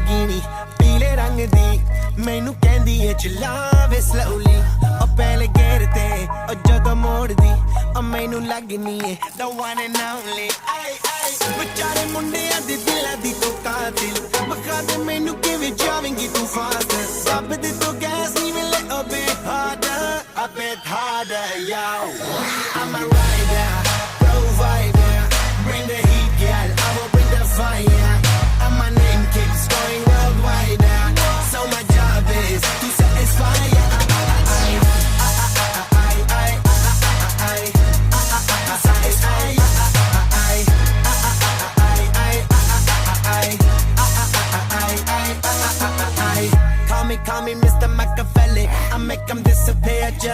लगी नी पीले रंग दी मैनू कहंदी है चलावे slowly ओ पहले गेर ते ओ जदों मोड़ दी ओ मैनू लगनी है the one and only आई आई बेचारे मुंडियां दे दिलां दी तो कातिल बखा दे मैनू किवें जावेंगी तू फास्ट सब दे तो गैस नी मिले a bit harder yo I'm a rider provider bring the heat girl I will bring the fire and my name keeps going worldwide so my job is to satisfy Call me Mr. Machiavelli I make 'em disappear